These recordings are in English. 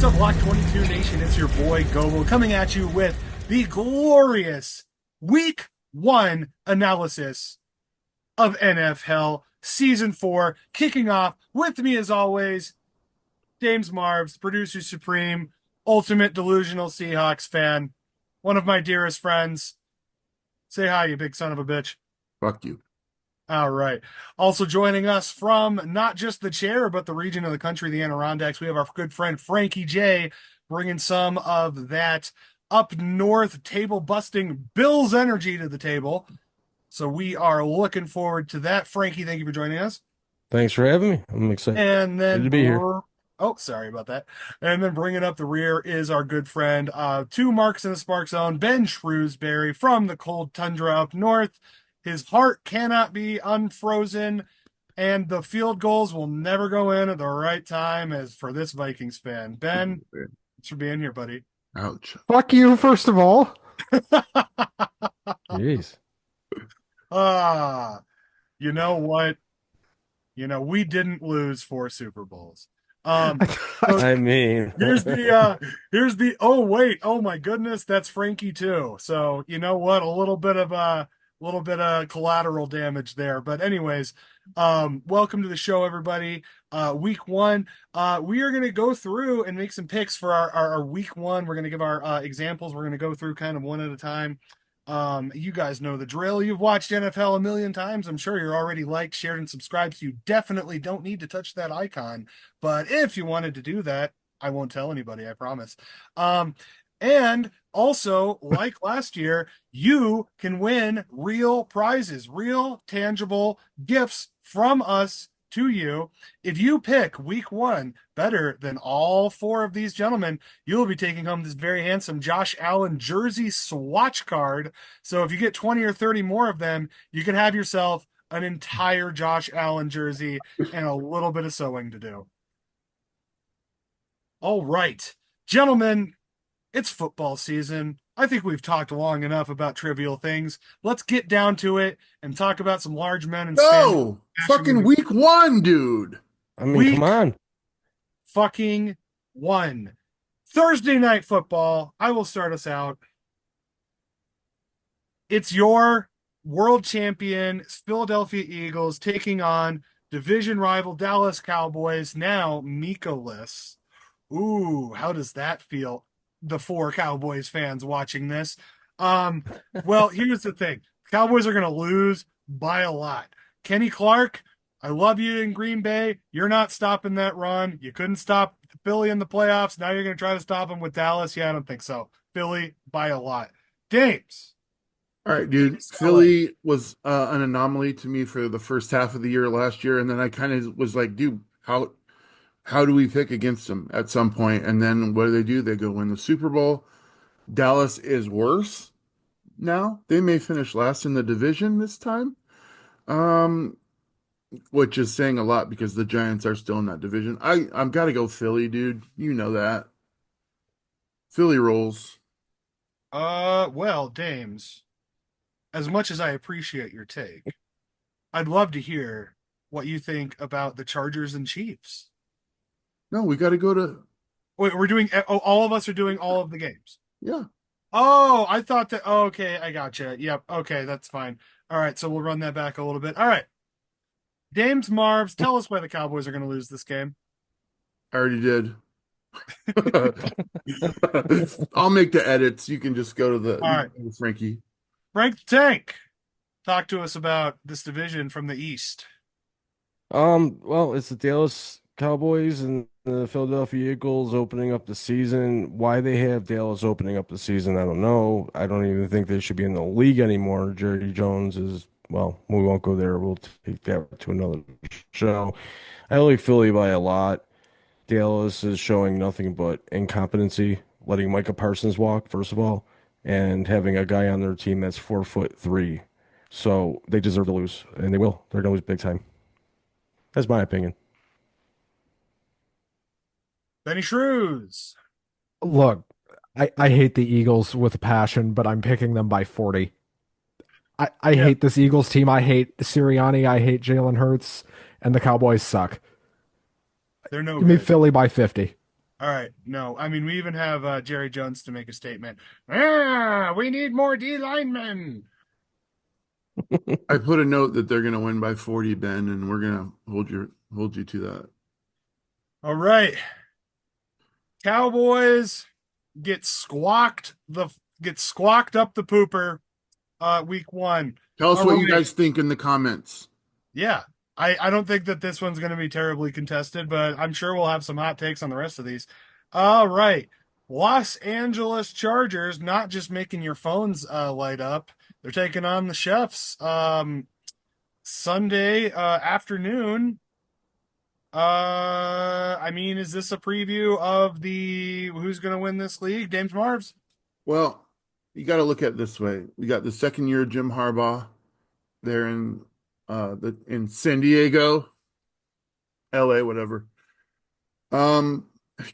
up, Block 22 Nation? It's your boy Gobo coming at you with the glorious Week 1 analysis of NFL Season 4, kicking off with me as always, James Marvs, producer supreme, ultimate delusional Seahawks fan, one of my dearest friends. Say hi, you big son of a bitch. Fuck you. All right. Also joining us from not just the chair, but the region of the country, the Adirondacks, we have our good friend Frankie J, bringing some of that up north table busting Bills energy to the table. So we are looking forward to that. Frankie, thank you for joining us. Thanks for having me. I'm excited And then, to be here. oh, sorry about that. And then bringing up the rear is our good friend, two marks in the Spark Zone, Ben Shrewsbury from the cold tundra up north. His heart cannot be unfrozen, and the field goals will never go in at the right time as for this Vikings fan. Ben, thanks for being here, buddy. Ouch. Fuck you, first of all. Jeez. You know what? We didn't lose 4 Super Bowls. I mean, here's the oh wait, oh my goodness, that's Frankie too. So you know what? A little bit of collateral damage there. But anyways, welcome to the show, everybody. Week 1. We are gonna go through and make some picks for our week 1. We're gonna give our examples. We're gonna go through kind of one at a time. You guys know the drill. You've watched NFL a million times. I'm sure you're already liked, shared, and subscribed. So you definitely don't need to touch that icon. But if you wanted to do that, I won't tell anybody, I promise. And also, like last year, you can win real prizes, real tangible gifts from us to you. If you pick week 1 better than all 4 of these gentlemen, you'll be taking home this very handsome Josh Allen jersey swatch card. So if you get 20 or 30 more of them, you can have yourself an entire Josh Allen jersey and a little bit of sewing to do. All right, gentlemen, it's football season. I think we've talked long enough about trivial things. Let's get down to it and talk about some large men and No! Fucking week 1, dude. I mean, come on. Fucking 1. Thursday night football. I will start us out. It's your world champion Philadelphia Eagles taking on division rival Dallas Cowboys, now Mika-less. Ooh, how does that feel? The 4 Cowboys fans watching this. Well, here's the thing. Cowboys are going to lose by a lot. Kenny Clark, I love you in Green Bay. You're not stopping that run. You couldn't stop Philly in the playoffs. Now you're going to try to stop them with Dallas. Yeah, I don't think so. Philly by a lot. James. All right, dude. Philly was an anomaly to me for the first half of the year last year. And then I kind of was like, dude, how do we pick against them at some point? And then what do? They go win the Super Bowl. Dallas is worse now. They may finish last in the division this time, which is saying a lot because the Giants are still in that division. I've got to go Philly, dude. You know that. Philly rolls. Well, James, as much as I appreciate your take, I'd love to hear what you think about the Chargers and Chiefs. No, we got to go to. Wait, we're doing. Oh, all of us are doing all of the games. Yeah. Oh, I thought that. Oh, okay, I gotcha. Yep. Okay, that's fine. All right, so we'll run that back a little bit. All right, James Marvs, tell us why the Cowboys are going to lose this game. I already did. I'll make the edits. You can just go to the all right, Frankie. Frank the Tank, talk to us about this division from the East. Well, it's the Dallas Cowboys and the Philadelphia Eagles opening up the season. Why they have Dallas opening up the season, I don't know. I don't even think they should be in the league anymore. Jerry Jones is, well, we won't go there. We'll take that to another show. I like Philly by a lot. Dallas is showing nothing but incompetency, letting Micah Parsons walk, first of all, and having a guy on their team that's 4'3". So they deserve to lose, and they will. They're going to lose big time. That's my opinion. Benny Shrews. Look, I hate the Eagles with a passion, but I'm picking them by 40. I hate this Eagles team. I hate Sirianni. I hate Jalen Hurts, and the Cowboys suck. They're no Give me good. Philly by 50. All right. No, I mean, we even have Jerry Jones to make a statement. Ah, we need more D linemen. I put a note that they're going to win by 40, Ben, and we're going to hold you to that. All right. Cowboys get squawked up the pooper week one. Tell us All what you right. guys think in the comments. Yeah. I don't think that this one's going to be terribly contested, but I'm sure we'll have some hot takes on the rest of these. All right. Los Angeles Chargers, not just making your phones light up. They're taking on the Chefs Sunday afternoon. I mean, is this a preview of the who's going to win this league? James Marvs? Well, you got to look at it this way. We got the second year of Jim Harbaugh there in San Diego, LA, whatever.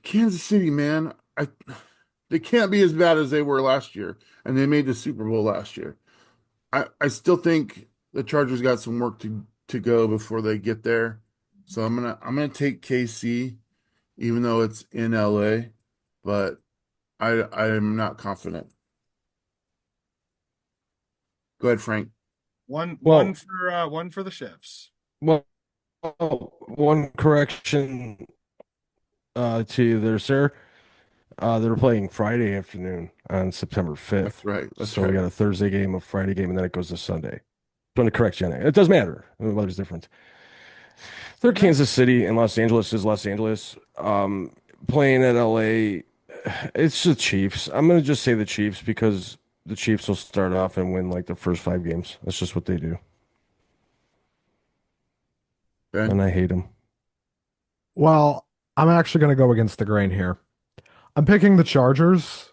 Kansas City, man, they can't be as bad as they were last year, and they made the Super Bowl last year. I still think the Chargers got some work to go before they get there. So I'm gonna take KC, even though it's in LA, but I'm not confident. Go ahead, Frank. One Well, one for the Chefs. well, one correction to you there, sir. They're playing Friday afternoon on September 5th. That's right. That's So we right. got a Thursday game, a Friday game, and then it goes to Sunday. I'm going to correct you on that. It does matter. The weather's different. They're Kansas City and Los Angeles is Los Angeles. Playing at LA, it's the Chiefs. I'm going to just say the Chiefs because the Chiefs will start off and win like the first 5 games. That's just what they do. Ben? And I hate them. Well, I'm actually going to go against the grain here. I'm picking the Chargers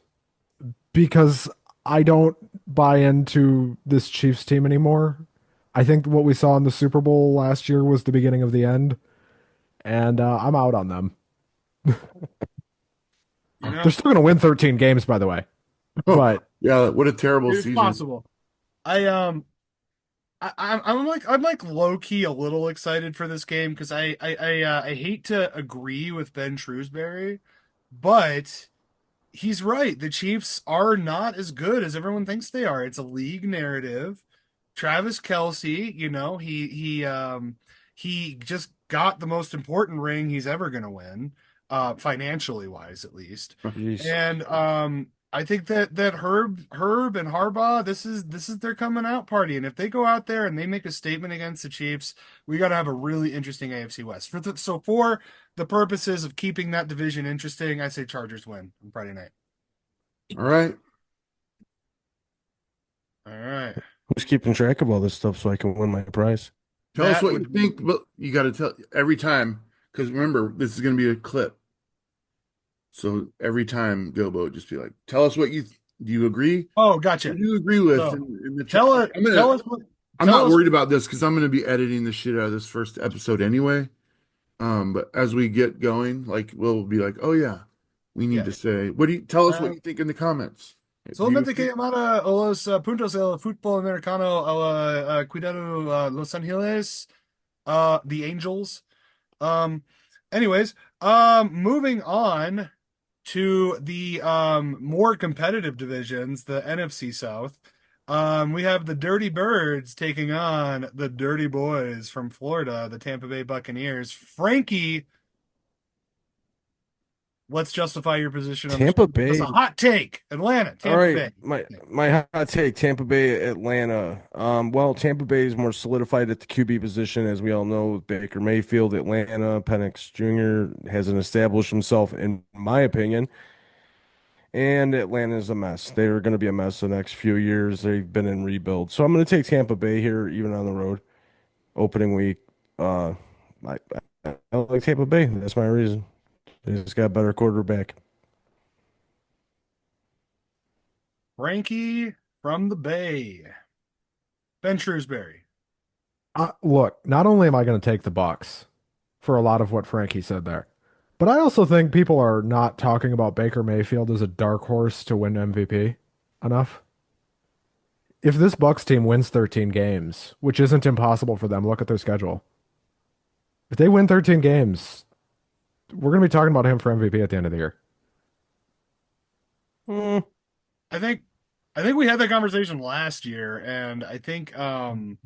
because I don't buy into this Chiefs team anymore. I think what we saw in the Super Bowl last year was the beginning of the end, and I'm out on them. You know, They're still going to win 13 games, by the way. But Yeah, what a terrible it's season. possible. I'm like low key a little excited for this game because I hate to agree with Ben Shrewsbury, but he's right. The Chiefs are not as good as everyone thinks they are. It's a league narrative. Travis Kelsey, he just got the most important ring he's ever going to win, financially wise at least. Jeez. And I think that Herb and Harbaugh, this is their coming out party. And if they go out there and they make a statement against the Chiefs, we got to have a really interesting AFC West. So for the purposes of keeping that division interesting, I say Chargers win on Friday night. All right. All right. Who's keeping track of all this stuff so I can win my prize? Tell us That what you would think, but you got to tell every time because remember, this is going to be a clip. So every time, Gobo, just be like, tell us what do you agree? Oh, What gotcha. do you agree with? So, in the Tell us. I'm gonna, Tell us. What, I'm tell not us. worried about this because I'm going to be editing the shit out of this first episode anyway. But as we get going, like we'll be like, oh yeah, we need Yeah. to say, what do you tell us what Uh, you think in the comments? Do you Solamente agree? que llamara a los puntos del fútbol americano cuidado Los Angeles, the Angels. Um, anyways, moving on to the more competitive divisions, the NFC South. We have the Dirty Birds taking on the Dirty Boys from Florida, the Tampa Bay Buccaneers. Frankie, let's justify your position on Tampa this. That's Bay. a hot take. Atlanta, All Tampa right, Bay. my hot take: Tampa Bay, Atlanta. Well, Tampa Bay is more solidified at the QB position, as we all know. With Baker Mayfield, Atlanta, Penix Jr. hasn't established himself, in my opinion. And Atlanta is a mess. They're going to be a mess the next few years. They've been in rebuild, so I'm going to take Tampa Bay here, even on the road, opening week. I, I like Tampa Bay. That's my reason. They just got a better quarterback. Frankie from the Bay. Ben Shrewsbury. look, not only am I going to take the Bucks for a lot of what Frankie said there, but I also think people are not talking about Baker Mayfield as a dark horse to win MVP enough. If this Bucks team wins 13 games, which isn't impossible for them, look at their schedule. If they win 13 games, we're going to be talking about him for MVP at the end of the year. Mm, I think I think we had that conversation last year, and I think to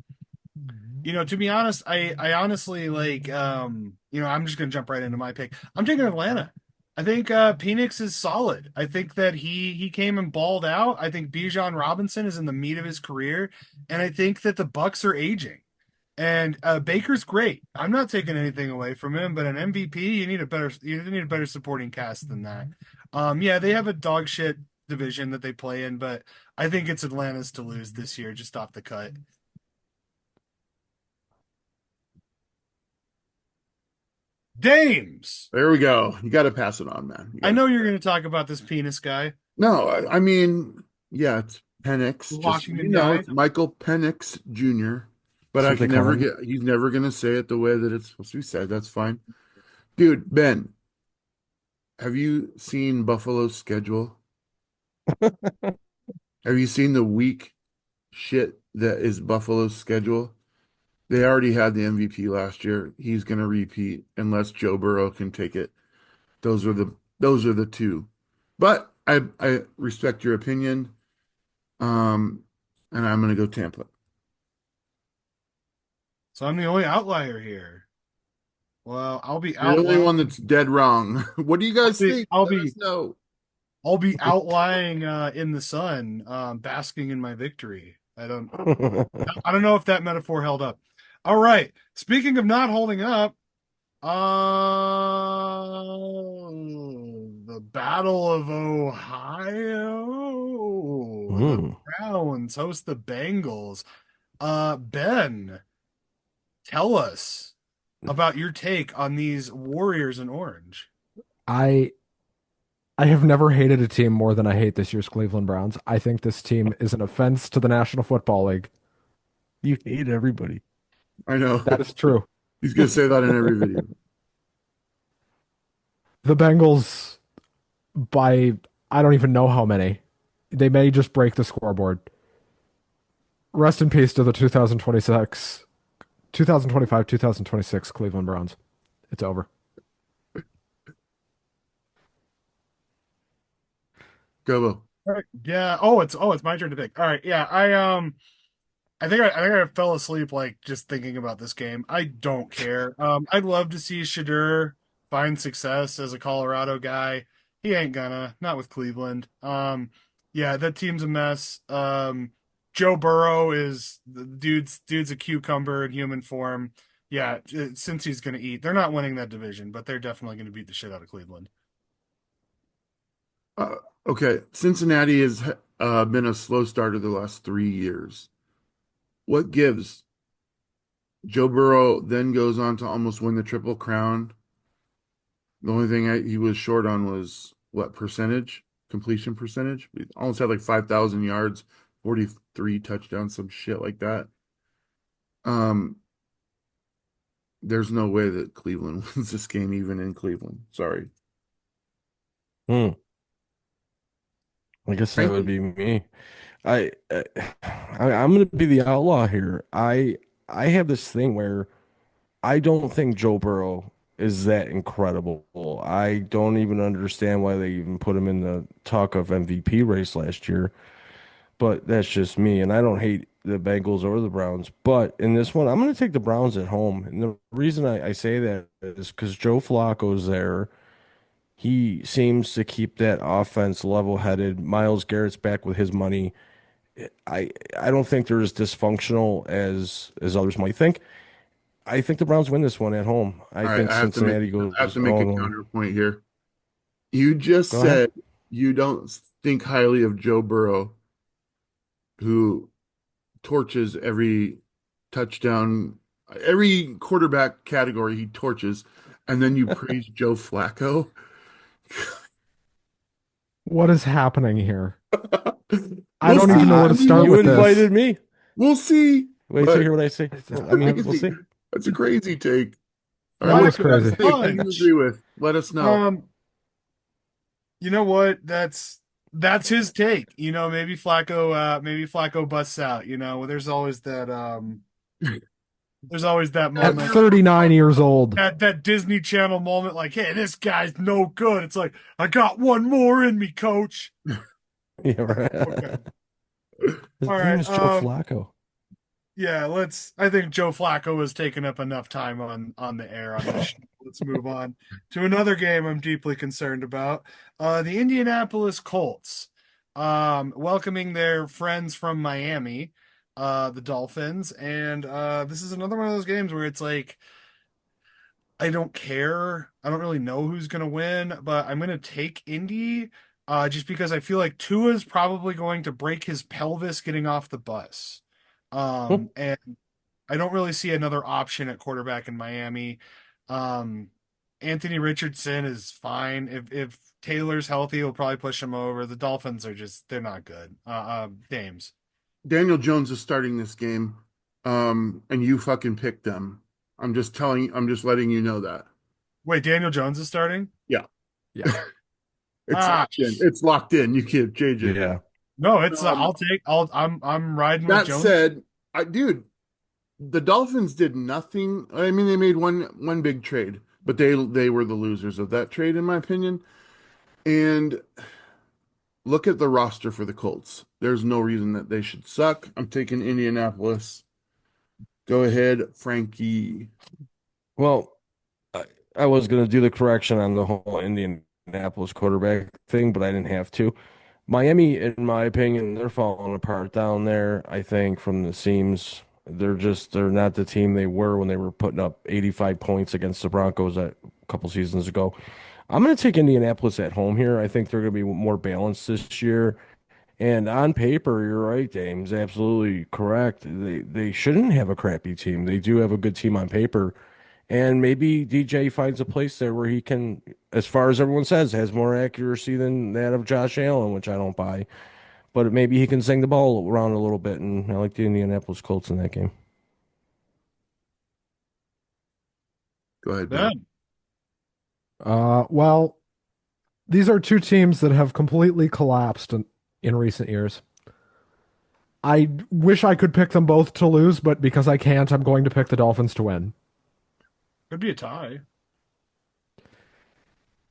be honest, I honestly like I'm just gonna jump right into my pick. I'm taking Atlanta. I think Penix is solid. I think that he came and balled out. I think Bijan Robinson is in the meat of his career, and I think that the Bucks are aging. And Baker's great. I'm not taking anything away from him, but an MVP, you need a better supporting cast than that. Yeah, they have a dog shit division that they play in, but I think it's Atlanta's to lose this year, just off the cut. Dames. There we go. You got to pass it on, man. I know you're going to talk about this penis guy, No, I mean, yeah, it's Penix. the Just so Washington you know, guy. it's Michael Penix Jr. But that's I what they can call never him. get. He's never gonna say it the way that it's supposed to be said. That's fine, dude. Ben, have you seen Buffalo's schedule? Have you seen the weak shit that is Buffalo's schedule? They already had the MVP last year. He's gonna repeat unless Joe Burrow can take it. Those are the two. But I respect your opinion. Um, and I'm gonna go Tampa. So I'm the only outlier here. Well, I'll be You're the only one outlying. that's dead wrong. What do you I'll guys be, think? I'll Let be, us know. I'll be outlying in the sun, basking in my victory. I don't know if that metaphor held up. All right. Speaking of not holding up, the Battle of Ohio. The Mm. Browns host the Bengals. Ben, tell us about your take on these Warriors in orange. I I have never hated a team more than I hate this year's Cleveland Browns. I think this team is an offense to the National Football League. You hate everybody. I know. That is true. He's gonna say that in every video. The Bengals, by I don't even know how many, they may just break the scoreboard. Rest in peace to the 2025, 2026 Cleveland Browns. It's over. Go. All right. Yeah. Oh, it's my turn to pick. All right. Yeah. I think I fell asleep like just thinking about this game. I don't care. I'd love to see Shadur find success as a Colorado guy. He ain't gonna, not with Cleveland. Yeah, that team's a mess. Joe Burrow is the dude's a cucumber in human form. Yeah, since he's gonna eat, they're not winning that division, but they're definitely gonna beat the shit out of Cleveland. Uh, okay. Cincinnati has been a slow starter the last 3 years. What gives? Joe Burrow then goes on to almost win the Triple Crown. The only thing he was short on was what percentage? Completion percentage? He almost had like 5,000 yards, 43 touchdowns, some shit like that. Um, there's no way that Cleveland wins this game, even in Cleveland. Sorry. Hmm. I guess that would Frankly, be me. I, uh, I'm gonna be the outlaw here. I have this thing where I don't think Joe Burrow is that incredible. I don't even understand why they even put him in the talk of MVP race last year. But that's just me, and I don't hate the Bengals or the Browns. But in this one, I'm gonna take the Browns at home, and the reason I say that is because Joe Flacco's there. He seems to keep that offense level-headed. Miles Garrett's back with his money. I don't think they're as dysfunctional as others might think. I think the Browns win this one at home. I all right, think Cincinnati goes I have to make a 0-1. counterpoint here. You just Go ahead. said you don't think highly of Joe Burrow, who torches every touchdown, every quarterback category he torches, and then you praise Joe Flacco. What is happening here? I We'll don't see. even know where I to mean, start You with this. invited me. we'll see. Wait till you But hear what I say. It's Well, I mean, we'll crazy. see. That's a crazy take. All right, That what is do you guys crazy. think? Who do you Punch. agree with? Let us know. You know what? That's his take. Maybe Flacco busts out. There's always that There's always that At moment, 39 years old. that Disney Channel moment, like, hey, this guy's no good. It's like, I got one more in me, coach. Yeah, right. Okay. His All name right. is Joe Flacco. Yeah, I think Joe Flacco has taken up enough time on the air on this show. Let's move on to another game I'm deeply concerned about. The Indianapolis Colts, welcoming their friends from Miami, the Dolphins, and this is another one of those games where it's like I don't care. I don't really know who's gonna win, but I'm gonna take Indy, just because I feel like Tua's probably going to break his pelvis getting off the bus. And I don't really see another option at quarterback in Miami. Um, Anthony Richardson is fine. If Taylor's healthy, he'll probably push him over. The Dolphins are just they're not good. Dames. Daniel Jones is starting this game, and you fucking picked them. I'm just letting you know that. Wait, Daniel Jones is starting? Yeah, Yeah. it's Ah, locked in. It's locked in. You can't change it. Yeah. no, it's Um, I'm riding with that Jones. said, dude, the Dolphins did nothing. I mean, they made one big trade, but they were the losers of that trade, in my opinion. And look at the roster for the Colts. There's no reason that they should suck. I'm taking Indianapolis. Go ahead, Frankie. Well, I, I was going to do the correction on the whole Indianapolis quarterback thing, but I didn't have to. Miami, in my opinion, they're falling apart down there, I think, from the seams. They're not the team they were when they were putting up 85 points against the Broncos a couple seasons ago. I'm going to take Indianapolis at home here. I think they're going to be more balanced this year. And on paper, you're right, Dame's absolutely correct. They shouldn't have a crappy team. They do have a good team on paper. And maybe DJ finds a place there where he can, as far as everyone says, has more accuracy than that of Josh Allen, which I don't buy. But maybe he can sing the ball around a little bit, and I like the Indianapolis Colts in that game. Go ahead, Ben. Ben. Well, these are two teams that have completely collapsed in recent years. I wish I could pick them both to lose, but because I can't, I'm going to pick the Dolphins to win. Could be a tie.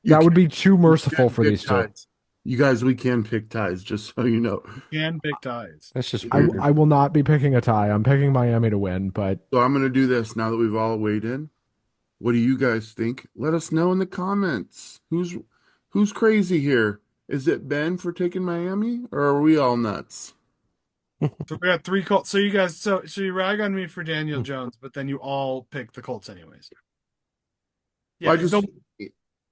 That would be too You merciful can for pick these two. ties. You guys, we can pick ties, just so you know. And big ties. That's just I, weird. I will not be picking a tie. I'm picking Miami to win, but So I'm going to do this now that we've all weighed in. What do you guys think? Let us know in the comments. Who's crazy here? Is it Ben for taking Miami, or are we all nuts? So we got three Colts. So you guys, so you rag on me for Daniel Jones, but then you all pick the Colts anyways. Yeah, I just so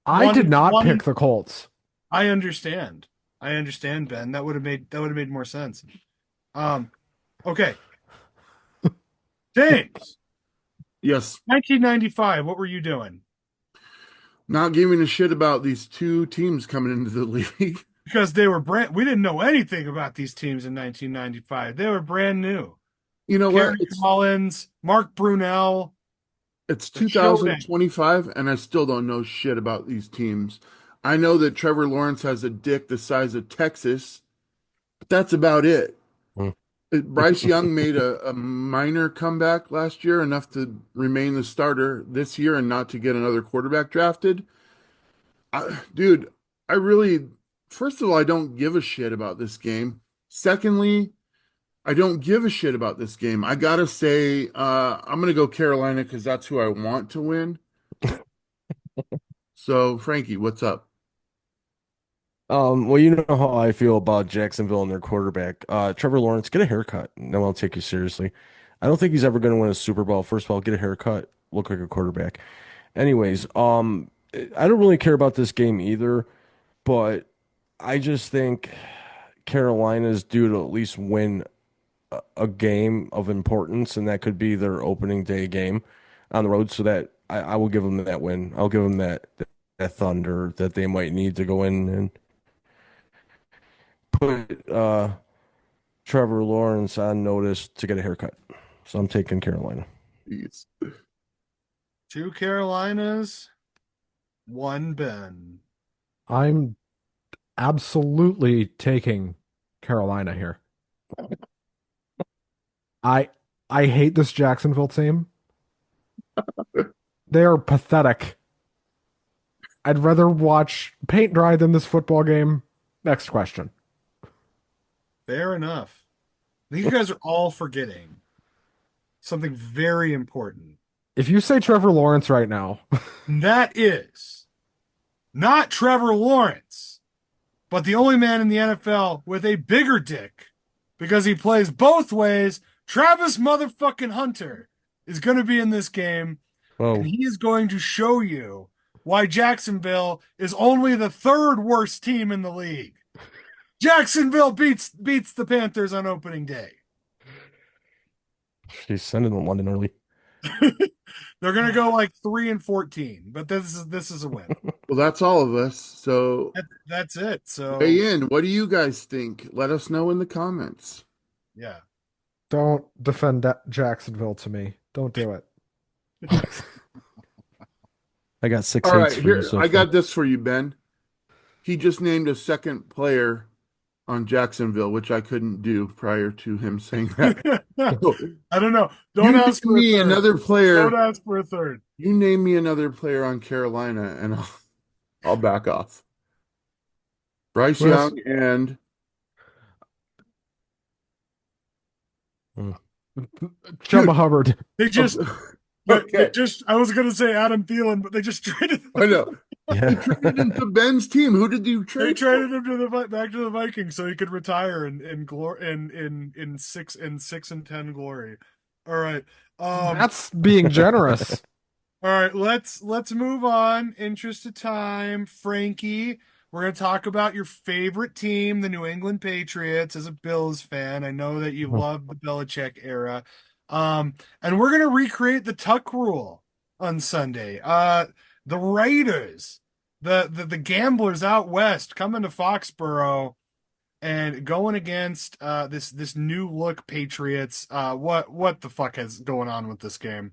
I One- did not one- pick the Colts. I understand. Ben. That would have made more sense. Okay. James, yes, 1995. What were you doing? not giving a shit about these two teams coming into the league. Because we didn't know anything about these teams in 1995. They were brand new. You know Gary what? It's Collins, Mark Brunell. It's The showdown. 2025, and I still don't know shit about these teams. I know that Trevor Lawrence has a dick the size of Texas, but that's about it. Hmm. Bryce Young made a minor comeback last year, enough to remain the starter this year and not to get another quarterback drafted. Dude, I really, first of all, I don't give a shit about this game. Secondly, I don't give a shit about this game. I gotta say, I'm gonna go Carolina because that's who I want to win. So, Frankie, what's up? Well, you know how I feel about Jacksonville and their quarterback. Trevor Lawrence, get a haircut. No, I'll take you seriously. I don't think he's ever going to win a Super Bowl. First of all, get a haircut, look like a quarterback. Anyways, I don't really care about this game either, but I just think Carolina's due to at least win a game of importance, and that could be their opening day game on the road. So that I will give them that win. I'll give them that thunder that they might need to go in and put Trevor Lawrence on notice to get a haircut. So I'm taking Carolina. Jeez. 2 Carolinas, 1 Ben. I'm absolutely taking Carolina here. I hate this Jacksonville team. They are pathetic. I'd rather watch paint dry than this football game. Next question. Fair enough. I think you guys are all forgetting something very important. If you say Trevor Lawrence right now, And that is not Trevor Lawrence, but the only man in the NFL with a bigger dick because he plays both ways. Travis motherfucking Hunter is going to be in this game, and Well, he is going to show you why Jacksonville is only the third worst team in the league. Jacksonville beats the Panthers on opening day. he's sending to London early. They're gonna go like 3-14, but this is a win. Well, that's all of us. So That's it. So weigh in. What do you guys think? Let us know in the comments. yeah. don't defend Jacksonville to me. Don't do it. I got six All right, hates for you here so I far. got this for you, Ben. He just named a second player on Jacksonville, which I couldn't do prior to him saying that. So, I don't know. you Don't name ask for a me third. another Don't player. ask for a third. You name me another player on Carolina, and I'll back off. Bryce Who else? Young and Chumba Dude. Hubbard. They just Okay, I was gonna say Adam Thielen, but they just traded I know. Yeah. You traded him to Ben's team. Who did you they trade traded him to back to the Vikings so he could retire in glory in 6-10 glory. All right. That's being generous. All right, let's move on. Interest of time, Frankie. We're gonna talk about your favorite team, the New England Patriots. As a Bills fan, I know that you love the Belichick era. And we're gonna recreate the Tuck rule on Sunday. The Raiders, the gamblers out west, coming to Foxborough and going against this new look Patriots. What the fuck is going on with this game?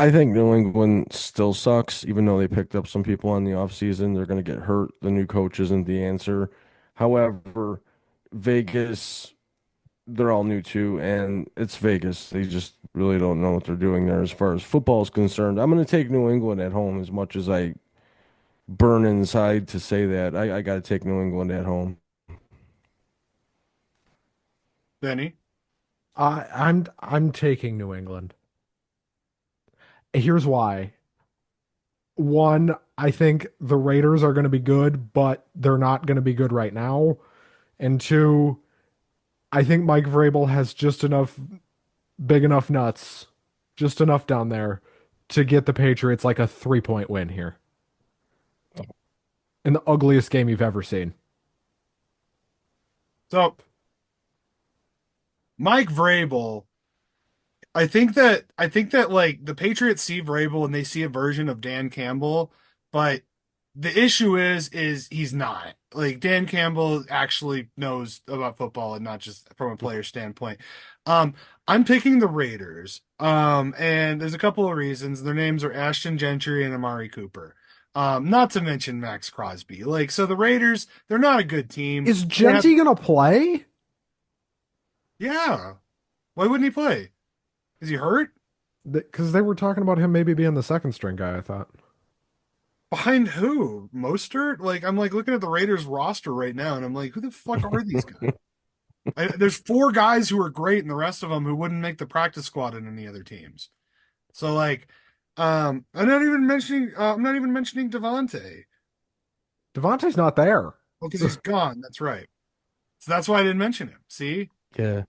I think New England still sucks, even though they picked up some people on the offseason. They're going to get hurt. The new coach isn't the answer. However, Vegas, they're all new too, and it's Vegas. They just really don't know what they're doing there as far as football is concerned. I'm going to take New England at home as much as I burn inside to say that. I got to take New England at home. Benny. I'm taking New England. Here's why. One, I think the Raiders are going to be good, but they're not going to be good right now. And two, I think Mike Vrabel has just enough big enough nuts, just enough down there to get the Patriots like a 3-point win here in the ugliest game you've ever seen. So Mike Vrabel, I think that like the Patriots see Vrabel and they see a version of Dan Campbell, but the issue is he's not. Like Dan Campbell actually knows about football and not just from a player standpoint. Um, I'm picking the Raiders. And there's a couple of reasons. Their names are Ashton Gentry and Amari Cooper. Not to mention Max Crosby. Like so the Raiders, they're not a good team. Is They have, Genty going to play? yeah. Why wouldn't he play? Is he hurt? Because they were talking about him maybe being the second string guy, I thought. Behind who? Mostert? Like I'm like looking at the Raiders roster right now, and I'm like, who the fuck are these guys? There's four guys who are great, and the rest of them who wouldn't make the practice squad in any other teams. So like, I'm not even mentioning Devontae. Devontae's not there. Well, because he's gone. That's right. So that's why I didn't mention him. See, Yeah.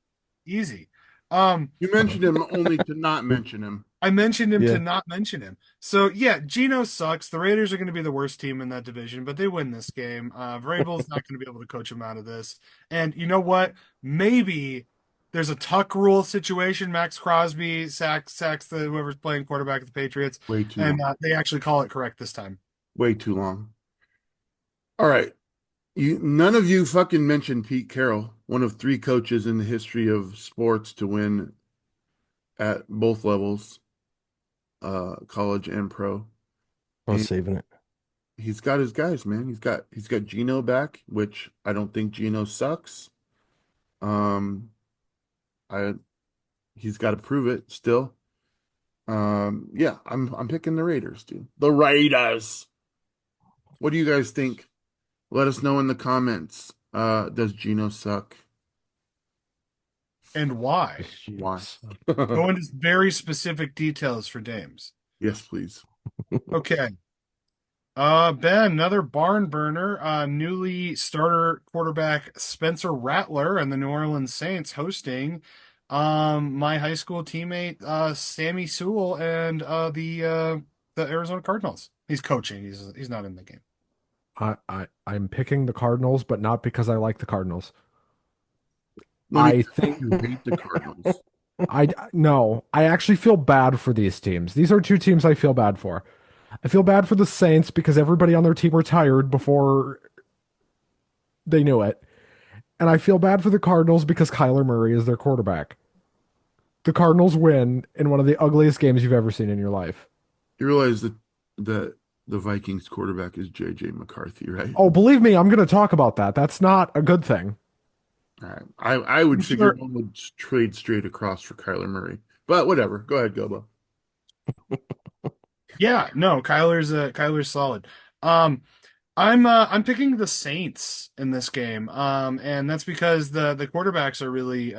easy. Um, You mentioned him only to not mention him. I mentioned him Yeah. to not mention him. So yeah, Geno sucks. The Raiders are going to be the worst team in that division, but they win this game. Vrabel's not going to be able to coach him out of this. And you know what? Maybe there's a tuck rule situation. Max Crosby sacks the whoever's playing quarterback of the Patriots, Way too and long. they actually call it correct this time. Way too long. All right. None of you fucking mentioned Pete Carroll, one of three coaches in the history of sports to win at both levels, college and pro. I was And saving it. he's got his guys, man. He's got Geno back, which I don't think Geno sucks. Um, I he's got to prove it still. Yeah, I'm picking the Raiders, dude. The Raiders. What do you guys think? Let us know in the comments. Does Geno suck? And why? Why? Jeez. Go into very specific details for Dames. Yes, please. Okay. Ben, another barn burner. Newly starter quarterback Spencer Rattler and the New Orleans Saints hosting my high school teammate Sammy Sewell and the Arizona Cardinals. He's coaching. He's not in the game. I'm picking the Cardinals, but not because I like the Cardinals. Let me I guess, think you hate the Cardinals. I no, I actually feel bad for these teams. These are two teams I feel bad for. I feel bad for the Saints because everybody on their team retired before they knew it. And I feel bad for the Cardinals because Kyler Murray is their quarterback. The Cardinals win in one of the ugliest games you've ever seen in your life. You realize that the Vikings quarterback is JJ McCarthy, right? Oh, believe me, I'm going to talk about that. That's not a good thing. All right. I would I'm figure sure. one would trade straight across for Kyler Murray. But whatever. Go ahead, Gobo. Yeah, no, Kyler's solid. I'm picking the Saints in this game. And that's because the quarterbacks are really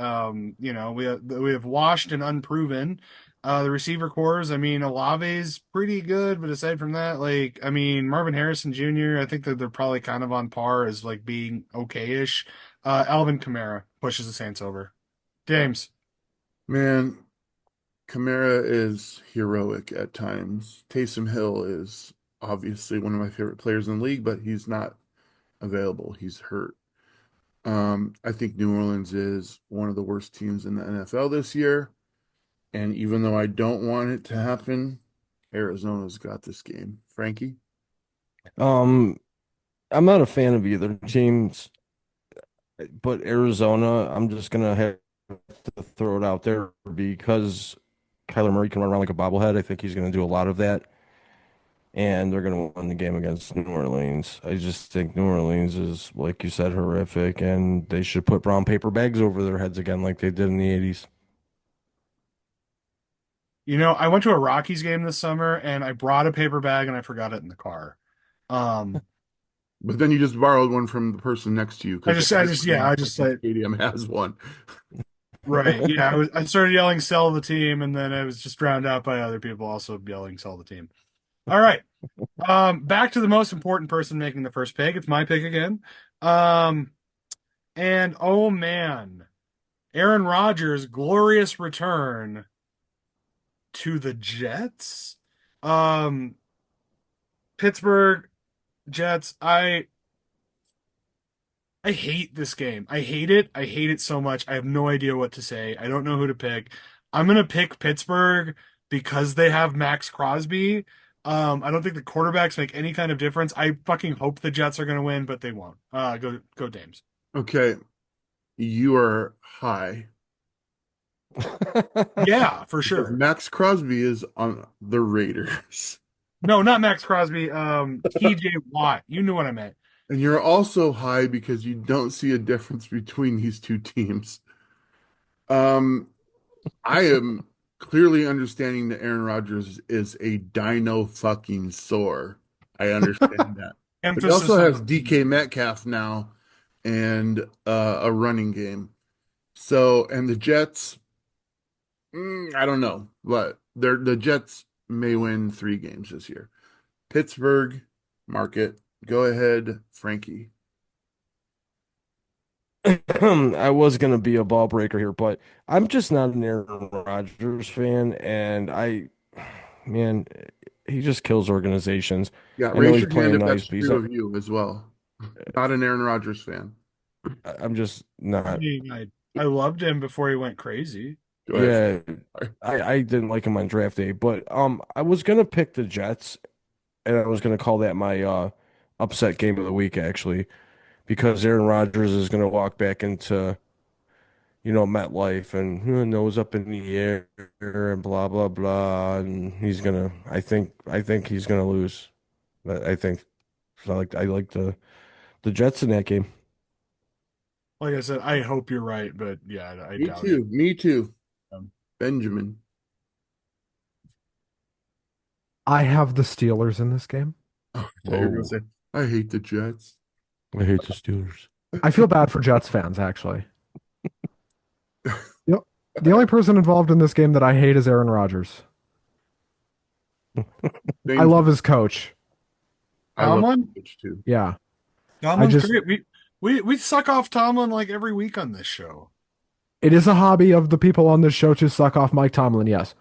we have washed and unproven. The receiver cores, I mean, Olave's pretty good, but aside from that, like, I mean, Marvin Harrison Jr., I think that they're probably kind of on par as like being okay-ish. Alvin Kamara pushes the Saints over. James. Man, Kamara is heroic at times. Taysom Hill is obviously one of my favorite players in the league, but he's not available. He's hurt. I think New Orleans is one of the worst teams in the NFL this year. And even though I don't want it to happen, Arizona's got this game. Frankie? Um, I'm not a fan of either teams, but Arizona, I'm just gonna have to throw it out there because Kyler Murray can run around like a bobblehead. I think he's gonna do a lot of that, and they're gonna win the game against New Orleans. I just think New Orleans is, like you said, horrific, and they should put brown paper bags over their heads again like they did in the 80s. You know, I went to a Rockies game this summer and I brought a paper bag and I forgot it in the car. Um, But then you just borrowed one from the person next to you I because just, I just, everyone in yeah, the I just fucking like, stadium has one. right. Yeah. I started yelling, sell the team. And then I was just drowned out by other people also yelling, sell the team. All right. Back to the most important person making the first pick. It's my pick again. Um, and oh man, Aaron Rodgers' glorious return to the Jets. Um, Pittsburgh Jets. I hate this game. I hate it. I hate it so much. I have no idea what to say. I don't know who to pick. I'm gonna pick Pittsburgh because they have Max Crosby. I don't think the quarterbacks make any kind of difference. I fucking hope the Jets are gonna win, but they won't. Go Dames. Okay, you are high Yeah, for because sure. Max Crosby is on the Raiders. No, not Max Crosby. TJ Watt. You knew what I meant. And you're also high because you don't see a difference between these two teams. Um, I am clearly understanding that Aaron Rodgers is a dino fucking sore. I understand that. But he Emphasis also on has DK Metcalf now and a running game. So, and the Jets, I don't know, but the Jets may win 3 games this year. Pittsburgh, market. Go ahead, Frankie. I was gonna be a ball breaker here, but I'm just not an Aaron Rodgers fan, and man, he just kills organizations. Yeah, I know raise he's your hand playing if nice, that's but true of you as well. Not an Aaron Rodgers fan. I'm just I not. mean, I loved him before he went crazy. Go ahead. Yeah, Frankie. I didn't like him on draft day, but I was gonna pick the Jets, and I was gonna call that my upset game of the week actually, because Aaron Rodgers is gonna walk back into MetLife and nose up in the air and blah blah blah, and I think he's gonna lose. But I think so I like the Jets in that game. Like I said, I hope you're right, but yeah, I Me doubt it. too. Me too. Um, Benjamin. I have the Steelers in this game. Oh, I thought you were gonna Whoa. say, I hate the Jets. I hate the Steelers. I feel bad for Jets fans, actually. Yep. The only person involved in this game that I hate is Aaron Rodgers. I Same. love his coach. I love Tomlin? the Jets too. Yeah. I Tomlin's just, great. We suck off Tomlin like every week on this show. it is a hobby of the people on this show to suck off Mike Tomlin, yes.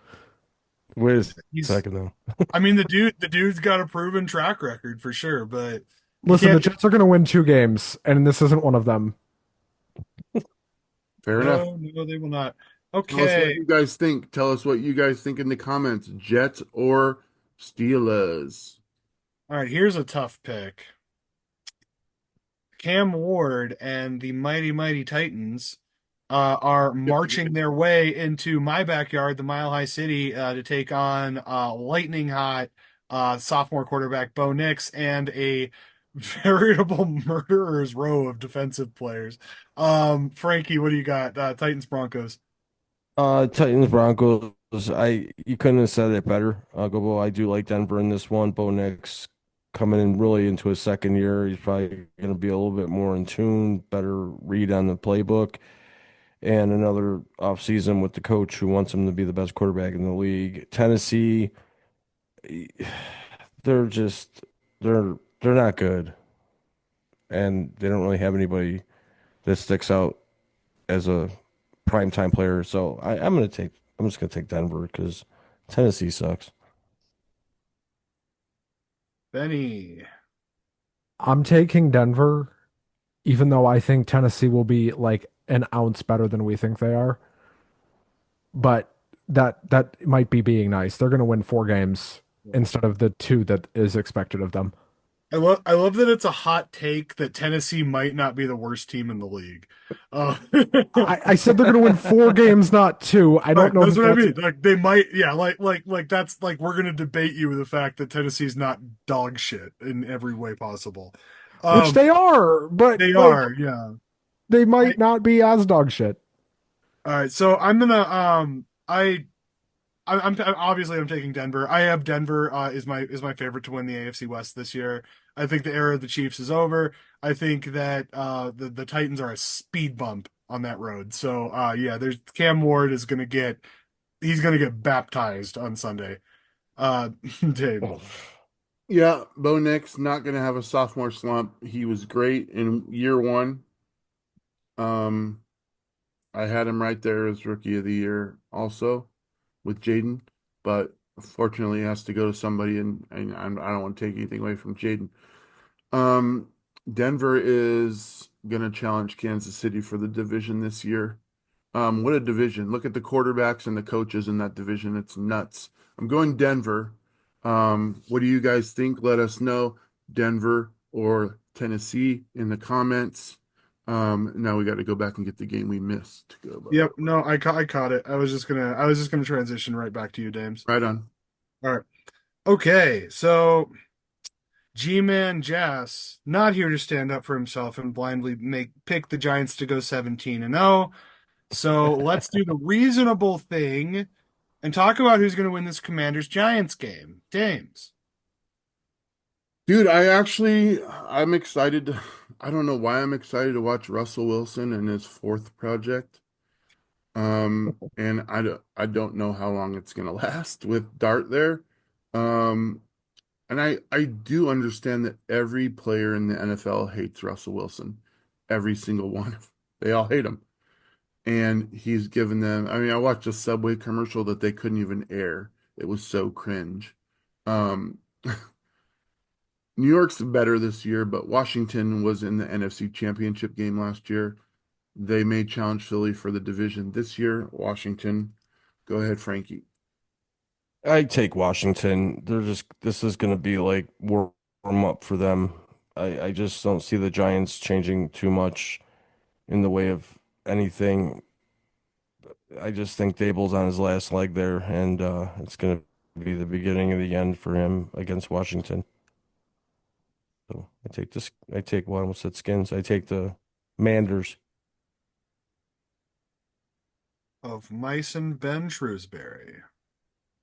Wait a He's, second though. I mean, the dude's got a proven track record for sure, but you Listen, the can't. Jets are going to win 2 games, and this isn't one of them. Fair enough. No, they will not. Tell us what Okay. you guys think. Tell us what you guys think in the comments. Jets or Steelers? All right, here's a tough pick. Cam Ward and the mighty Titans are marching their way into my backyard, the Mile High City, to take on lightning hot sophomore quarterback Bo Nix and a veritable murderer's row of defensive players. Frankie, what do you got? Titans Broncos. Titans Broncos. You couldn't have said it better. Go. I do like Denver in this one. Bo Nix coming in really into his second year. He's probably going to be a little bit more in tune, better read on the playbook, and another offseason with the coach who wants him to be the best quarterback in the league. Tennessee, they're just they're not good, and they don't really have anybody that sticks out as a primetime player. So I'm just gonna take Denver because Tennessee sucks. Benny. I'm taking Denver, even though I think Tennessee will be like an ounce better than we think they are. But that might be being nice. They're going to win 4 games instead of the 2 that is expected of them. I love that it's a hot take that Tennessee might not be the worst team in the league. Uh, I said they're going to win 4 games, not 2. I don't Right, know that's that what I that's mean. Like they might, yeah, like that's like we're gonna debate you with the fact that Tennessee's not dog shit in every way possible. which Um, they are, but they like are, yeah. they I, might not be as dog shit. all right, so I'm gonna obviously I'm taking Denver. I have Denver is my favorite to win the AFC West this year. I think the era of the Chiefs is over. I think that the Titans are a speed bump on that road. So yeah, there's Cam Ward is gonna get he's gonna get baptized on Sunday. Dave. Oh, Yeah, Bo Nix not going to have a sophomore slump. He was great in year one. Um, I had him right there as rookie of the year also with Jaden, but fortunately he has to go to somebody, and I don't want to take anything away from Jaden. Um, Denver is going to challenge Kansas City for the division this year. What a division. Look at the quarterbacks and the coaches in that division. It's nuts. I'm going Denver. What do you guys think? Let us know. Denver or Tennessee in the comments. Now we got to go back and get the game we missed to go. Yep, no, I caught it. I was just gonna transition right back to you, Dames. Right on. All right. Okay, so G-Man Jass not here to stand up for himself and blindly make pick the Giants to go 17-0. So let's do the reasonable thing and talk about who's going to win this Commanders Giants game. Dames. Dude, I'm excited. I don't know why I'm excited to watch Russell Wilson and his fourth project. And I don't know how long it's gonna last with Dart there. Um, and I do understand that every player in the NFL hates Russell Wilson. Every single one. They all hate him. And he's given them, I mean, I watched a Subway commercial that they couldn't even air. It was so cringe. Um, New York's better this year, but Washington was in the NFC Championship game last year. They may challenge Philly for the division this year. Washington. Go ahead, Frankie. I take Washington. This is going to be like warm up for them. I just don't see the Giants changing too much in the way of anything. I just think Dable's on his last leg there, and it's going to be the beginning of the end for him against Washington. So I take this. I take well, I almost said Skins. I take the Manders. Of Mice and Ben Shrewsbury.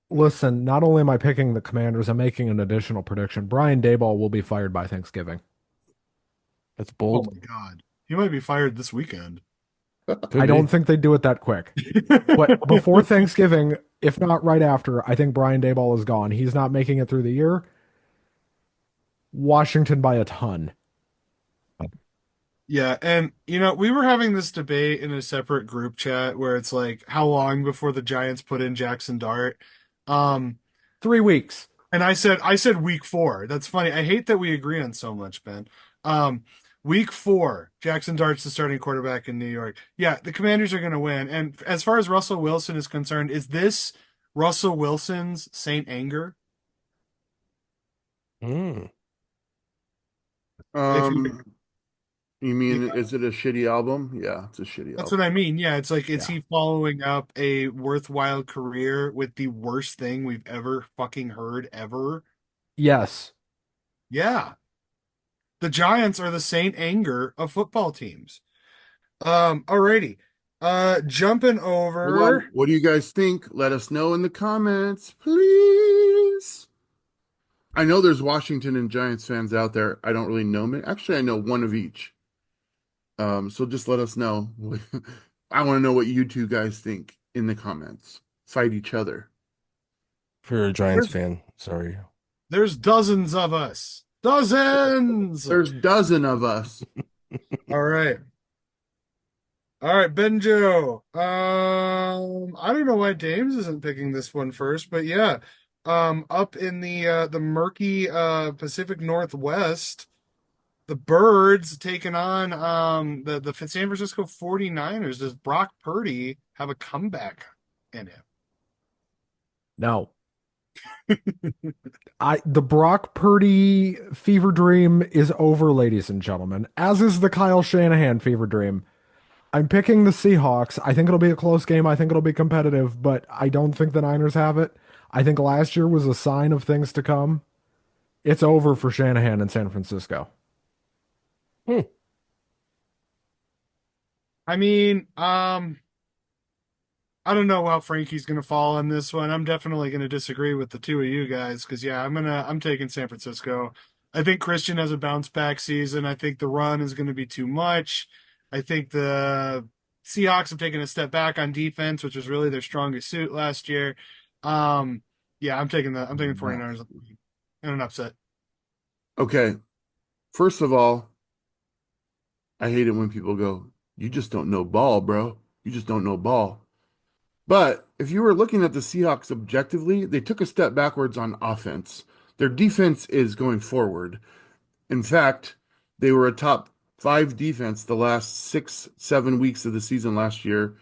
Listen, not only am I picking the Commanders, I'm making an additional prediction. Brian Daboll will be fired by Thanksgiving. That's Oh bold. my God. He might be fired this weekend. I Could don't be. think they do it that quick. But before Thanksgiving, if not right after, I think Brian Daboll is gone. He's not making it through the year. Washington by a ton. Yeah, and we were having this debate in a separate group chat where it's like, how long before the Giants put in Jackson Dart? Um, 3 weeks. and I said week four. That's funny. I hate that we agree on so much, Ben. Um, week four, Jackson Dart's the starting quarterback in New York. Yeah, the Commanders are gonna win. And as far as Russell Wilson is concerned, is this Russell Wilson's Saint Anger? Hmm. If you Um, you you mean got is it a shitty album? Yeah, it's a shitty That's album. what I mean. Yeah, it's like, is Yeah. he following up a worthwhile career with the worst thing we've ever fucking heard ever? Yes. Yeah. The Giants are the Saint Anger of football teams. Alrighty. Jumping Hold on. over. What do you guys think? Let us know in the comments, please. I know there's Washington and Giants fans out there. I don't really know many. Actually, I know one of each. So just let us know. I want to know what you two guys think in the comments. Fight each other. If you're a Giants There's fan, sorry. there's dozens of us. Dozens. There's dozen of us. All right. All right, Benjo. I don't know why James isn't picking this one first, but yeah. Up in the murky Pacific Northwest, the Birds taking on the San Francisco 49ers. Does Brock Purdy have a comeback in him? No. The Brock Purdy fever dream is over, ladies and gentlemen, as is the Kyle Shanahan fever dream. I'm picking the Seahawks. I think it'll be a close game. I think it'll be competitive, but I don't think the Niners have it. I think last year was a sign of things to come. It's over for Shanahan in San Francisco. Hmm. I mean, I don't know how Frankie's going to fall on this one. I'm definitely going to disagree with the two of you guys because yeah, I'm taking San Francisco. I think Christian has a bounce back season. I think the run is going to be too much. I think the Seahawks have taken a step back on defense, which was really their strongest suit last year. Um, yeah, I'm taking 49ers in an upset. Okay. First of all, I hate it when people go, "You just don't know ball, bro. You just don't know ball." But if you were looking at the Seahawks objectively, they took a step backwards on offense. Their defense is going forward. In fact, they were a top five defense the last 6, 7 weeks of the season last year,